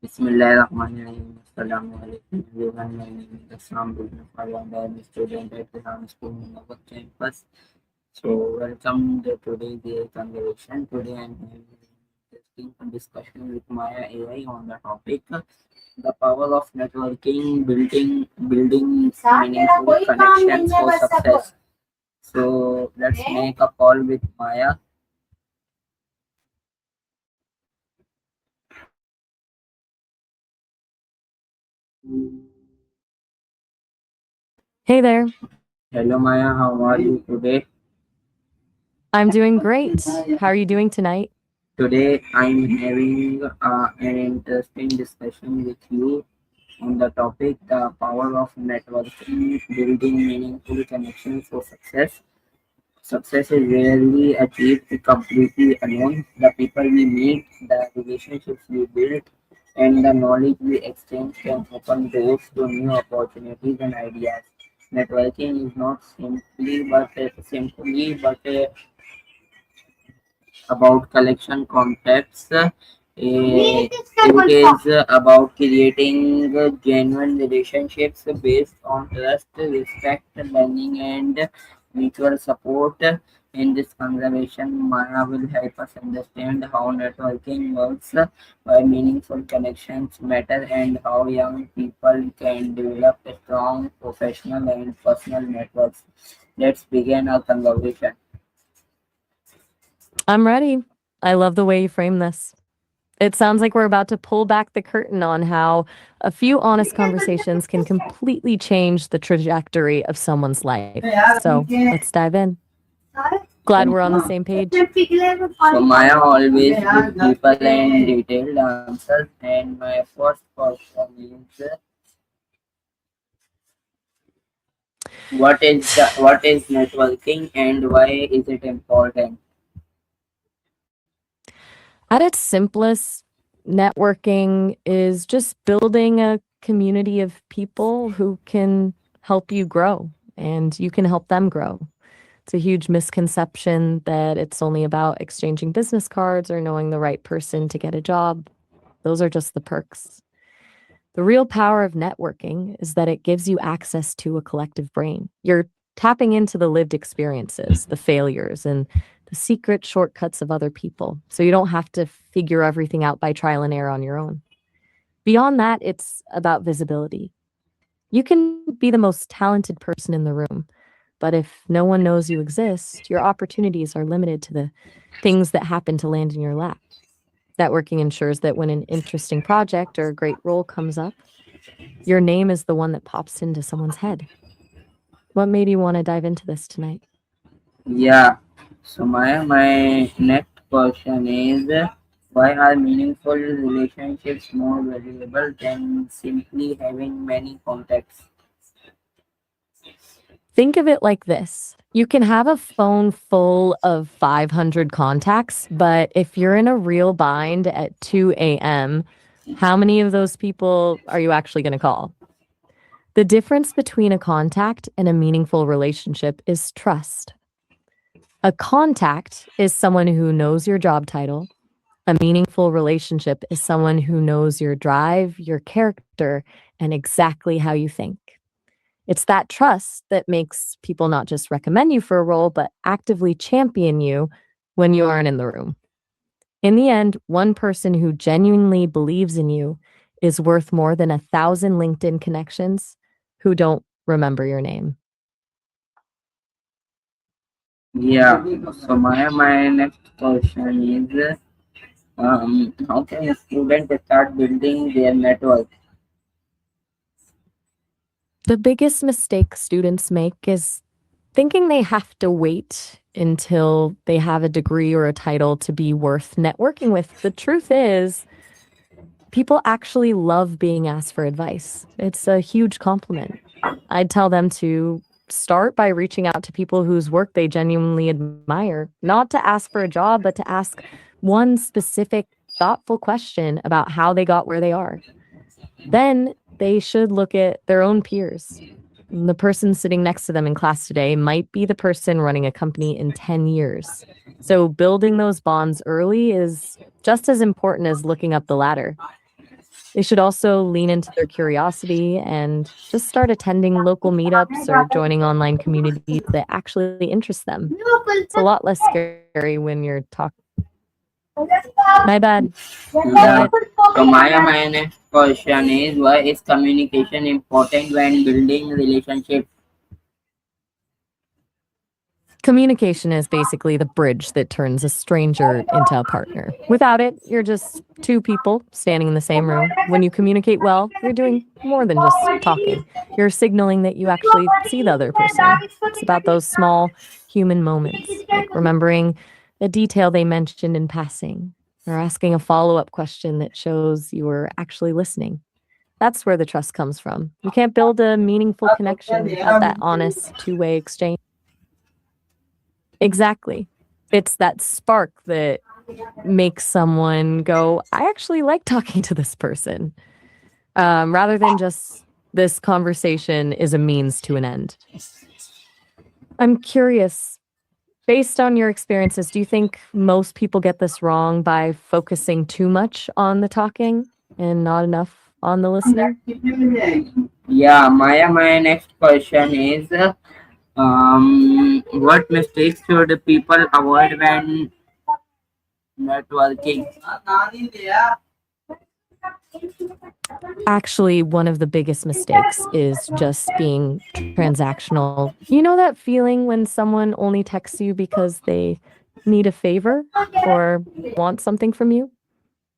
Bismillahirrahmanirrahim. Assalamualaikum everyone. My name is Assam and I am a student at the Assam School in our campus. So welcome to today's conversation. Today I am having an interesting discussion with Maya AI on the topic the power of networking, building meaningful connections for success. So let's make a call with Maya. Hey there. Hello Maya, how are you today? I'm doing great. How are you doing tonight? Today I'm having an interesting discussion with you on the topic the power of networking, building meaningful connections for success. Success is rarely achieved completely alone. The people we meet, the relationships we build, and the knowledge we exchange can open doors to new opportunities and ideas. Networking is not simply but about collection contacts. It is about creating genuine relationships based on trust, respect, learning, and mutual support. In this conversation, Maya will help us understand how networking works, why meaningful connections matter, and how young people can develop strong professional and personal networks. Let's begin our conversation. I'm ready. I love the way you frame this. It sounds like we're about to pull back the curtain on how a few honest conversations can completely change the trajectory of someone's life. So let's dive in. Glad we're on the same page. So Maya always gives people and detailed answers, and my first question is, what is networking and why is it important? At its simplest, networking is just building a community of people who can help you grow and you can help them grow. It's a huge misconception that it's only about exchanging business cards or knowing the right person to get a job. Those are just the perks. The real power of networking is that it gives you access to a collective brain. You're tapping into the lived experiences, the failures, and the secret shortcuts of other people. So you don't have to figure everything out by trial and error on your own. Beyond that, it's about visibility. You can be the most talented person in the room, but if no one knows you exist, your opportunities are limited to the things that happen to land in your lap. Networking ensures that when an interesting project or a great role comes up, your name is the one that pops into someone's head. What made you want to dive into this tonight? Yeah. So Maya, my next question is, why are meaningful relationships more valuable than simply having many contacts? Think of it like this. You can have a phone full of 500 contacts, but if you're in a real bind at 2 a.m., how many of those people are you actually going to call? The difference between a contact and a meaningful relationship is trust. A contact is someone who knows your job title. A meaningful relationship is someone who knows your drive, your character, and exactly how you think. It's that trust that makes people not just recommend you for a role, but actively champion you when you aren't in the room. In the end, one person who genuinely believes in you is worth more than 1,000 LinkedIn connections who don't remember your name. Yeah. So Maya, my next question is, how can a student start building their network? The biggest mistake students make is thinking they have to wait until they have a degree or a title to be worth networking with. The truth is, people actually love being asked for advice. It's a huge compliment. I'd tell them to start by reaching out to people whose work they genuinely admire, not to ask for a job, but to ask one specific, thoughtful question about how they got where they are. Then they should look at their own peers. The person sitting next to them in class today might be the person running a company in 10 years. So building those bonds early is just as important as looking up the ladder. They should also lean into their curiosity and just start attending local meetups or joining online communities that actually interest them. It's a lot less scary when you're talking. My bad. Got Yeah. it. So my next question is, why is communication important when building relationships? Communication is basically the bridge that turns a stranger into a partner. Without it, you're just two people standing in the same room. When you communicate well, you're doing more than just talking. You're signaling that you actually see the other person. It's about those small human moments, like remembering a detail they mentioned in passing or asking a follow up question that shows you were actually listening. That's where the trust comes from. You can't build a meaningful connection without that honest two-way exchange. Exactly. It's that spark that makes someone go, I actually like talking to this person, rather than just this conversation is a means to an end. I'm curious, based on your experiences, do you think most people get this wrong by focusing too much on the talking and not enough on the listening? Yeah, Maya, my next question is, what mistakes should people avoid when networking? Actually, one of the biggest mistakes is just being transactional. You know that feeling when someone only texts you because they need a favor or want something from you?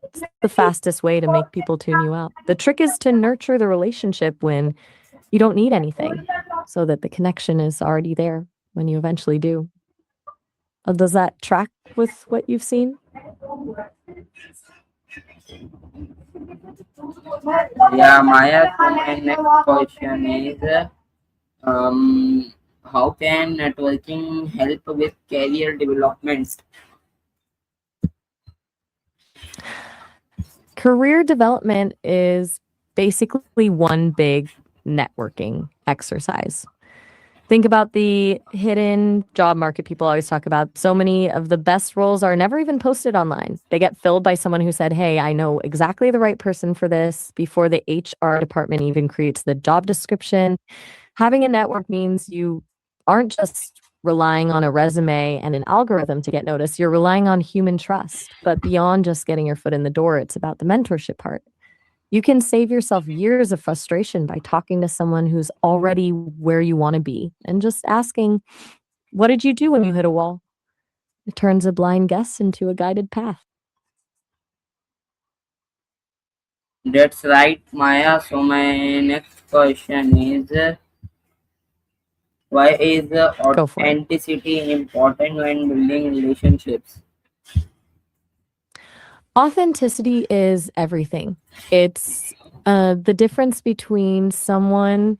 It's the fastest way to make people tune you out. The trick is to nurture the relationship when you don't need anything so that the connection is already there when you eventually do. Does that track with what you've seen? Yeah, Maya, so my next question is, um, how can networking help with career development? Career development is basically one big networking exercise. Think about the hidden job market people always talk about. So many of the best roles are never even posted online. They get filled by someone who said, hey, I know exactly the right person for this before the HR department even creates the job description. Having a network means you aren't just relying on a resume and an algorithm to get noticed. You're relying on human trust. But beyond just getting your foot in the door, it's about the mentorship part. You can save yourself years of frustration by talking to someone who's already where you want to be and just asking, what did you do when you hit a wall? It turns a blind guess into a guided path. That's right, Maya. So my next question is, why is Go for it. authenticity important when building relationships? Authenticity is everything. It's the difference between someone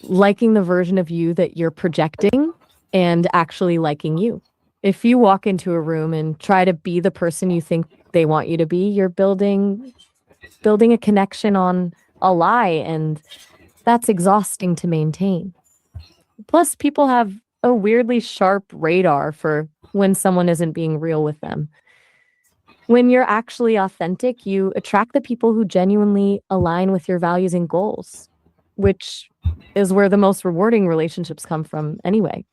liking the version of you that you're projecting and actually liking you. If you walk into a room and try to be the person you think they want you to be, you're building a connection on a lie, and that's exhausting to maintain. Plus, people have a weirdly sharp radar for when someone isn't being real with them. When you're actually authentic, you attract the people who genuinely align with your values and goals, which is where the most rewarding relationships come from anyway.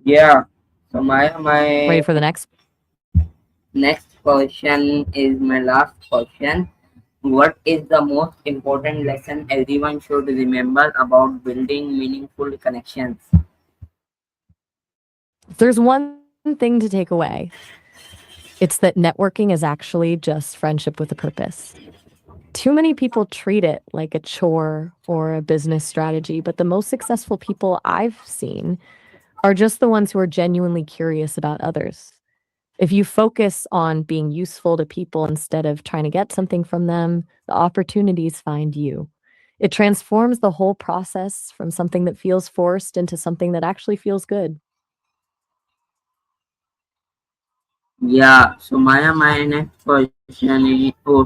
Yeah. So my Ready for the next? next question is my last question. What is the most important lesson everyone should remember about building meaningful connections? If there's one thing to take away, it's that networking is actually just friendship with a purpose. Too many people treat it like a chore or a business strategy, but the most successful people I've seen are just the ones who are genuinely curious about others. If you focus on being useful to people instead of trying to get something from them, the opportunities find you. It transforms the whole process from something that feels forced into something that actually feels good. Yeah. So Maya, my next question is, oh,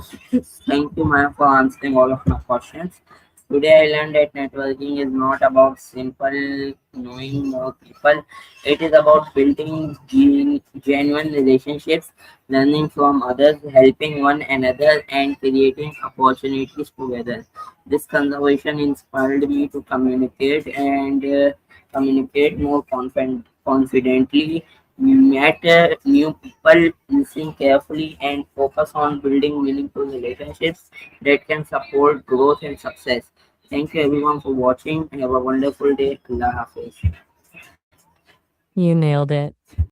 thank you, Maya, for answering all of my questions. Today I learned that networking is not about simple knowing more people. It is about building genuine relationships, learning from others, helping one another, and creating opportunities together. This conversation inspired me to communicate more confidently, met new people, listen carefully, and focus on building meaningful relationships that can support growth and success. Thank you everyone for watching. Have a wonderful day. Allah Hafiz. You nailed it.